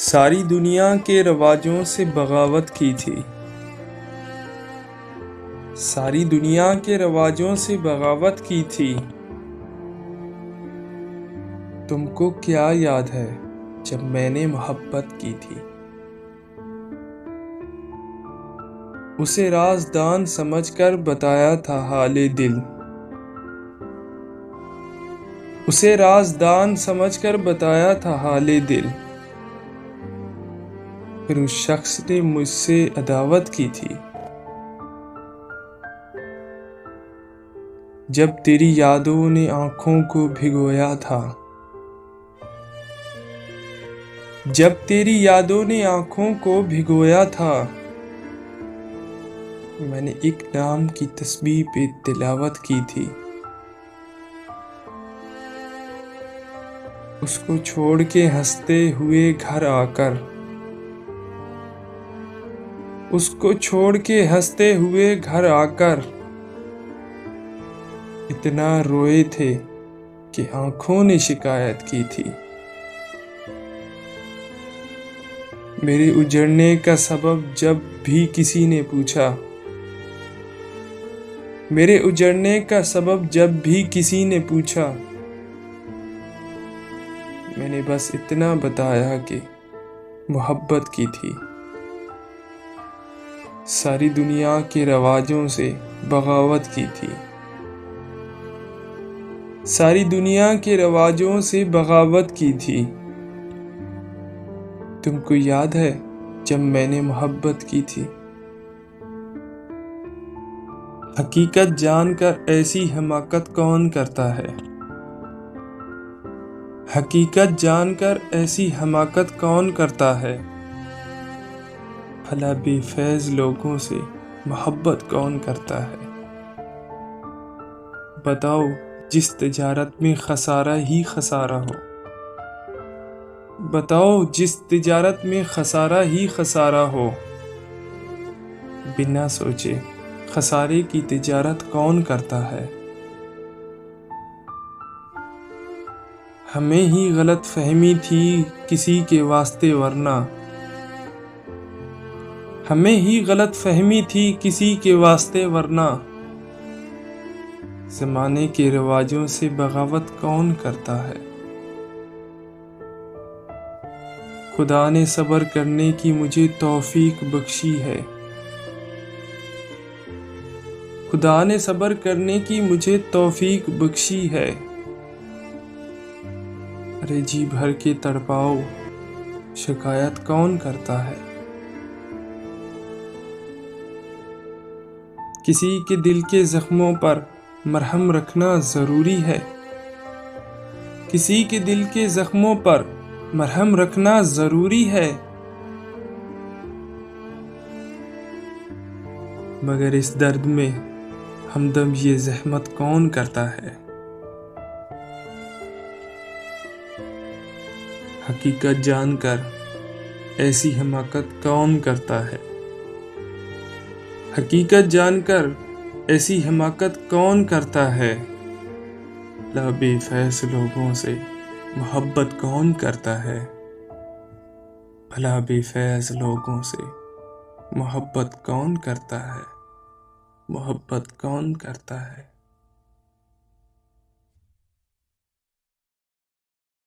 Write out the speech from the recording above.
ساری دنیا کے رواجوں سے بغاوت کی تھی۔ ساری دنیا کے رواجوں سے بغاوت کی تھی۔ تم کو کیا یاد ہے جب میں نے محبت کی تھی؟ اسے رازدان سمجھ کر بتایا تھا حال دل۔ اسے رازدان سمجھ کر بتایا تھا حال دل۔ پھر اس شخص نے مجھ سے عداوت کی تھی۔ جب تیری یادوں نے آنکھوں کو بھگویا تھا۔ جب تیری یادوں نے آنکھوں کو بھگویا تھا، میں نے ایک نام کی تسبیح پہ تلاوت کی تھی۔ اس کو چھوڑ کے ہنستے ہوئے گھر آ کر، اس کو چھوڑ کے ہنستے ہوئے گھر آ کر اتنا روئے تھے کہ آنکھوں نے شکایت کی تھی۔ میرے اجڑنے کا سبب جب بھی کسی نے پوچھا، میرے اجڑنے کا سبب جب بھی کسی نے پوچھا، میں نے بس اتنا بتایا کہ محبت کی تھی۔ ساری دنیا کے رواجوں سے بغاوت کی تھی۔ ساری دنیا کے رواجوں سے بغاوت کی تھی۔ تم کو یاد ہے جب میں نے محبت کی تھی؟ حقیقت جان کر ایسی حماقت کون کرتا ہے؟ حقیقت جان کر ایسی حماقت کون کرتا ہے؟ بھلا بے فیض لوگوں سے محبت کون کرتا ہے؟ بتاؤ جس تجارت میں خسارہ ہی خسارہ ہو۔ بتاؤ جس تجارت میں خسارہ ہی خسارہ ہو، بنا سوچے خسارے کی تجارت کون کرتا ہے؟ ہمیں ہی غلط فہمی تھی کسی کے واسطے ورنہ، ہمیں ہی غلط فہمی تھی کسی کے واسطے ورنہ، زمانے کے رواجوں سے بغاوت کون کرتا ہے؟ خدا نے صبر کرنے کی مجھے توفیق بخشی ہے۔ خدا نے صبر کرنے کی مجھے توفیق بخشی ہے۔ ارے جی بھر کے تڑپاؤ، شکایت کون کرتا ہے؟ کسی کے دل کے زخموں پر مرہم رکھنا ضروری ہے۔ کسی کے دل کے زخموں پر مرہم رکھنا ضروری ہے، مگر اس درد میں ہمدم یہ زحمت کون کرتا ہے؟ حقیقت جان کر ایسی حماقت کون کرتا ہے؟ حقیقت جان کر ایسی حماقت کون کرتا ہے؟ بھلا بے فیض لوگوں سے محبت کون کرتا ہے؟ بھلا بے فیض لوگوں سے محبت کون کرتا ہے؟ محبت کون کرتا ہے؟